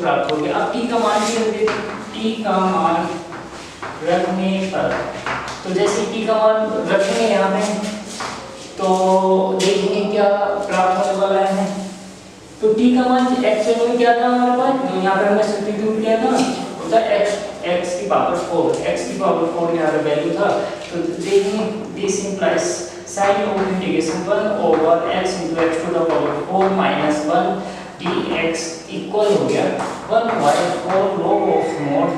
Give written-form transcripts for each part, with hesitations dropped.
प्राप्त हो गया। अब टी का मान भी हम देखें, टी का मान रखने पर, तो जैसे टी का मान रखेंगे यहाँ पे तो देखेंगे क्या प्राप्त होने वाला है। तो टी का मान एक्चुअल में क्या था हमारे पास, जो यहाँ पे हमने सब्स्टिट्यूट किया था वो था x की पावर 4, x की पावर 4 यहाँ पे वैल्यू था। तो देखेंगे this implies sign of integration 1 over x into x to the power 4 minus 1 dx equal हो गया 1/4 log of mod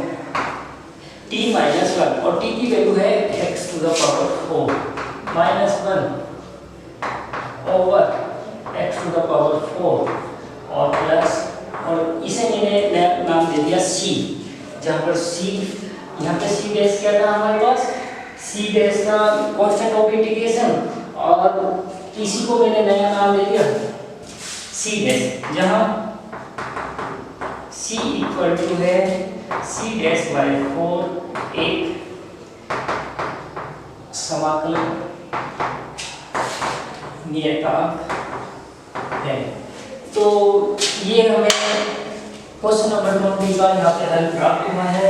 t minus 1, और t की वैल्यू है x to the power 4 minus 1 over x to the power 4 और plus, और इसे मैंने नाम दे दिया c, जहाँ पर c, यहाँ पे c डैश क्या था हमारे पास, c डैश था कांस्टेंट ऑफ इंटीग्रेशन, और इसी को मैंने नया नाम दे दिया c डैश, जहाँ c इक्वल टू है c डैश बाय 4 एक समाकलन नियतांक है। तो ये हमें क्वेश्चन नंबर 20 का यहाँ पे हल प्राप्त हुआ है।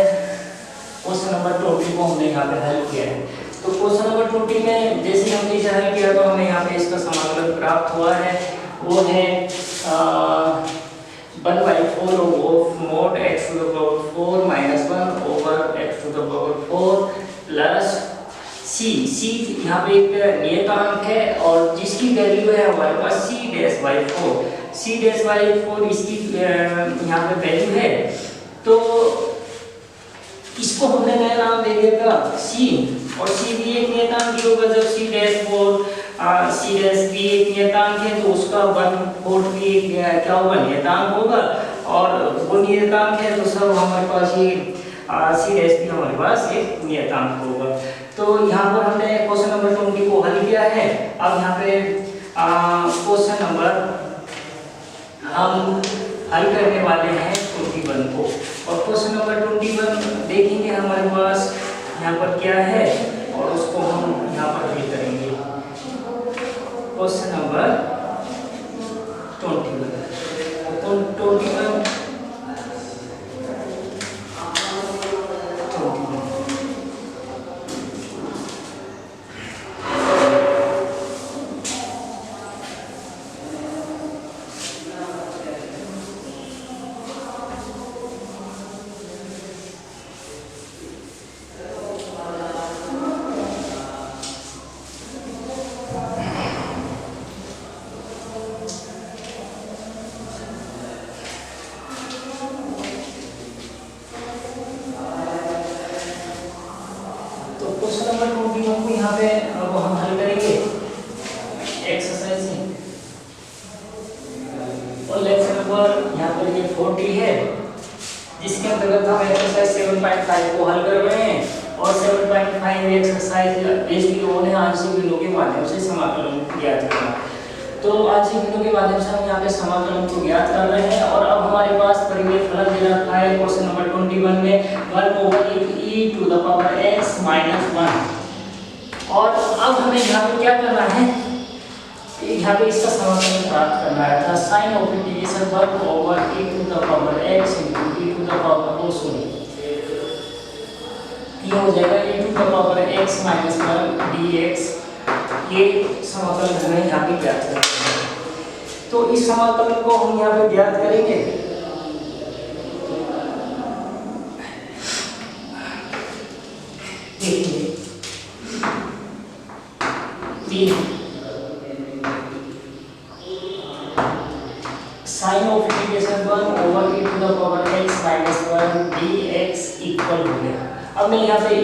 क्वेश्चन नंबर 20 को हमने यहाँ पे हल किया है। तो क्वेश्चन नंबर 20 में जैसे हमने इसे हल किया तो हमें यहाँ पे इसका समाकलन प्राप्त हुआ है, वो है 1/4 of mod x to the power 4 minus 1 over x to the power 4 plus c यहाँ पे एक नियतांक है और जिसकी वैल्यू है हमारे पास c डैश बाई 4 इसकी यहाँ पे वैल्यू है। तो इसको हमने नया नाम दे दिया था c, और c भी एक नियतांक ही होगा। जब c डैश 4 c डैश भी एक नियतांक है तो उसका 1/4 भी एक क्या होगा, नियतांक होगा, और वो नियतांक है तो सब हमारे पास ये c डैश भी हमारे पास एक नियतांक होगा। तो यहाँ पर हमने क्वेश्चन नंबर 20 को हल किया है। अब यहाँ पे क्वेश्चन नंबर हम हल करने वाले हैं 21 को, और क्वेश्चन नंबर 21 देखेंगे हमारे पास यहाँ पर क्या है और उसको हम यहाँ पर हल करेंगे। क्वेश्चन नंबर 21 यहाँ पे अब हम हल करेंगे एक्सरसाइज, और लेक्चर नंबर यहाँ पर ये 40 है, जिसके अंतर्गत हम एक्सरसाइज 7.5 को हल कर रहे हैं। और 7.5 एक्सरसाइज बेसिकली लोगों ने आंशिक बिंदु के माध्यम से समाकलन ज्ञात करना। तो आंशिक बिंदु के माध्यम से हम यहाँ पे समाकलन को ज्ञात कर रहे हैं, और अब हमारे पास परिमेय फलन दे रखा है क्वेश्चन नंबर 21 में 1/e⁻x - 1। और अब हमें यहाँ पे क्या करना है, यहाँ पे इसका समाकलन प्राप्त करना है था साइन ऑफ इंटीग्रेशन 1/e⁻x ये हो जाएगा e⁻x - 1 dx। ये समाकलन हमें यहाँ पे ज्ञात करना है। तो इस समाकलन को हम यहाँ पे ज्ञात करेंगे। देखिए sign of integration 1/e⁻x - 1 dx equal हो गया। अब मैं यहाँ पे e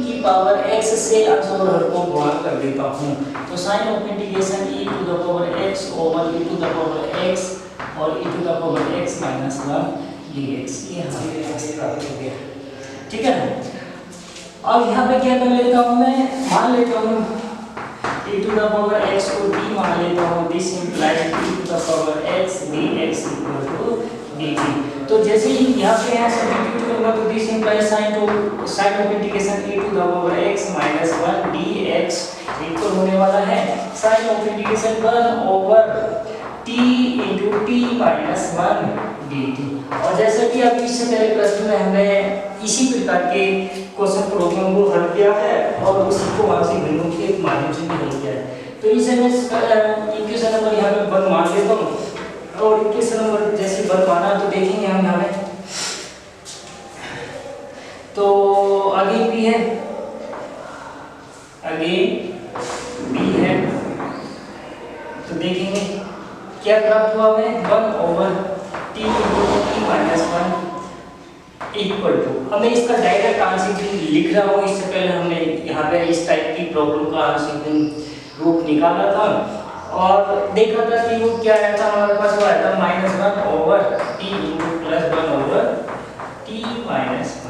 की पावर x से अंश और हर को गुणा कर देता हूँ। तो sign of integration e⁻x over e⁻x और e⁻x - 1 dx, ये हमारे पास प्राप्त हो गया। ठीक है ना। अब यहाँ पे क्या कर लेता हूँ, मैं मान लेता हूँ e⁻x को d मान लेता हूँ। This implies e⁻x dx equal to dt। तो जैसे ही यहाँ पे यहाँ सब्स्टिट्यूट करूंगा तो this implies sign of integration e⁻x - 1 dx equal होने वाला है sign of integration 1 over t × t - 1 dt। और जैसा कि अभी इससे पहले प्रश्न में हमने इसी प्रकार के क्वेश्चन प्रॉब्लम को हल किया है और उसी को वहां से बिंदु के माध्यम से भी हल किया है। तो इसे मैं इक्वेशन नंबर यहाँ पे 1 मान लेता हूँ और इक्वेशन नंबर जैसे 1 माना तो देखेंगे हम यहाँ पे तो आगे भी है, आगे बी है, तो देखेंगे क्या प्राप्त हुआ हमें 1/t × t - 1 इक्वल टू, हमें इसका डायरेक्ट आंसर लिख रहा हूँ। इससे पहले हमने यहाँ पे इस टाइप की प्रॉब्लम का आंसर रूप निकाला था और देखा था कि वो क्या आया था हमारे पास, वो आया था -1/t + 1/t - 1।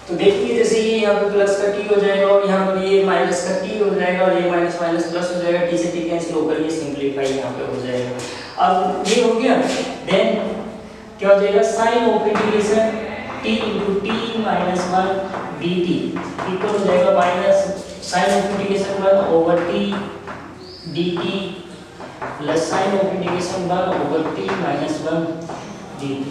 तो देखिए जैसे ये यहाँ पे प्लस का t हो जाएगा और यहाँ पर ये माइनस का t हो जाएगा और ये माइनस माइनस प्लस हो जाएगा, t से t कैंसिल होकर ये सिंपलीफाई यहाँ पे हो जाएगा। अब ये हो गया, देन क्या हो जाएगा sin of integration t × t - 1 dt equal हो जाएगा minus sin of integration 1/t dt plus sin of integration 1/t - 1 dt,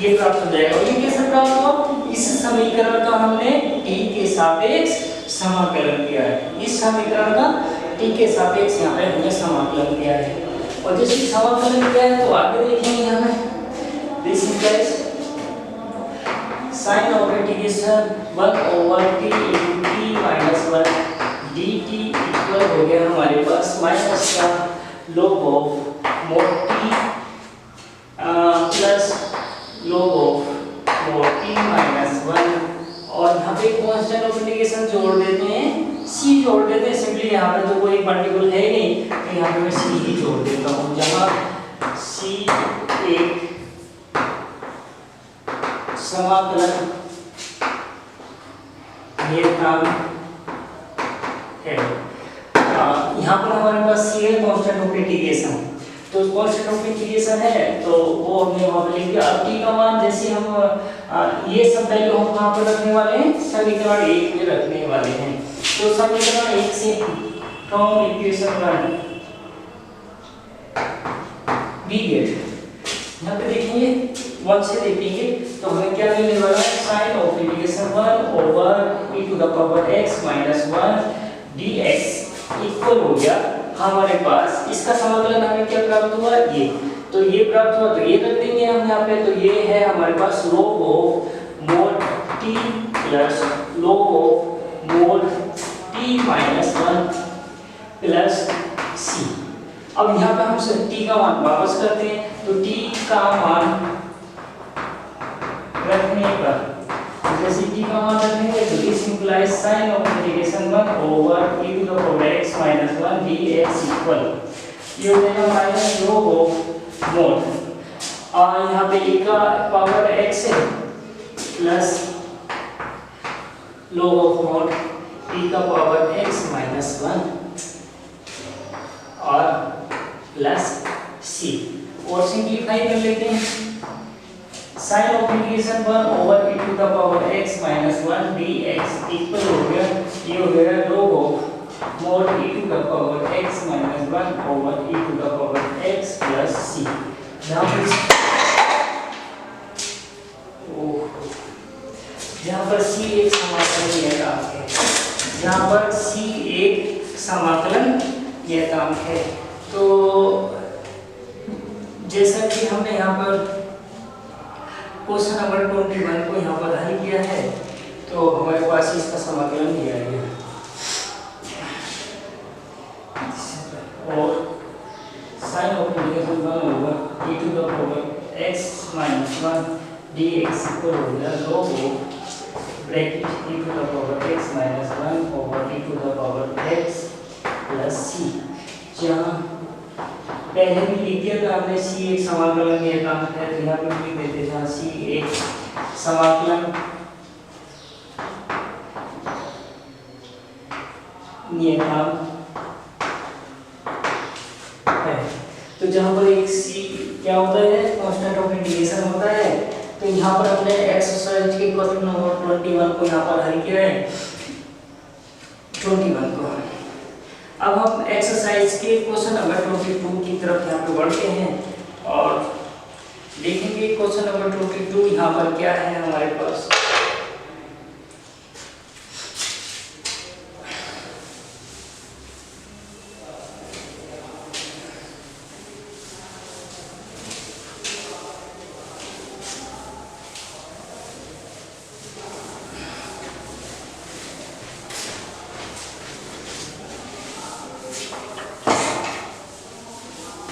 ये प्राप्त हो जाएगा। और ये कैसे प्राप्त हुआ, इस समीकरण का हमने t के सापेक्ष समाकलन किया है, इस समीकरण का t के सापेक्ष यहाँ पे हमने समाकलन किया है। और जैसे समाकलन किया है तो आगे देखेंगे हमें this implies sin of integration 1/t × t - 1 dt equal हो गया हमारे पास माइनस का log of mod t plus log of mod t - 1 और यहाँ पे कांस्टेंट ऑफ इंटीग्रेशन जोड़ देते हैं, c जोड़ देते हैं सिंपली, यहाँ पे तो कोई पार्टिकल है नहीं तो यहाँ पे मैं c ही जोड़ देता हूँ, जहाँ c एक समाकलन नियतांक है। यहाँ पर हमारे पास c है कांस्टेंट ऑफ इंटीग्रेशन, तो कांस्टेंट ऑफ इंटीग्रेशन है तो वो हमने वहां पे लिख दिया। अब t का मान जैसे हम ये सब वैल्यू हम कहां पर रखने वाले हैं, समीकरण 1 में रखने वाले हैं। तो समीकरण 1 से फ्रॉम इक्वेशन 1 वी गेट, यहाँ पे देखेंगे 1 से देखेंगे तो हमें क्या मिलने वाला है sin of integration 1/e⁻x - 1 dx equal हो गया हमारे पास, इसका समाकलन हमें क्या प्राप्त हुआ, ये तो ये प्राप्त हुआ तो ये रख देंगे हम यहाँ पे, तो ये है हमारे पास log of mod t plus log of mod t - 1 plus c। अब यहाँ पे हम t का मान वापस करते हैं, तो t का मान रखने पर जैसे t का मान रखेंगे तो this implies sin of integration 1/e⁻x - 1 dx equal ये हो जाएगा माइनस log ऑफ mod और यहाँ पे e का पावर x है plus log of mod e का पावर x - 1 और प्लस c और सिंपलीफाई कर लेते हैं। sin of integration 1/e⁻x - 1 dx equal हो गया, ये हो गया log of mod e⁻x - 1/e⁻x plus c। यहाँ पर c एक समाकलन नियतांक है, यहाँ पर c एक समाकलन नियतांक है। तो जैसा कि हमने यहाँ पर क्वेश्चन नंबर 21 को यहाँ पर हल किया है तो हमारे पास इसका समाकलन दिया गया और sin of integration 1/e⁻x - 1 dx equal हो गया log of bracket e⁻x - 1/e⁻x plus c, जहाँ पहले भी लिख दिया था हमने c एक समाकलन नियतांक है, तो यहाँ पे लिख देते जहाँ c एक समाकलन नियतांक है। तो जहाँ पर एक c क्या होता है, कांस्टेंट ऑफ इंटीग्रेशन होता है। तो यहाँ पर हमने एक्सरसाइज के क्वेश्चन नंबर 21 को यहाँ पर हल किया है 21 को। अब हम एक्सरसाइज के क्वेश्चन नंबर 22 की तरफ यहाँ पे बढ़ते हैं और देखेंगे क्वेश्चन नंबर 22 यहाँ पर क्या है हमारे पास।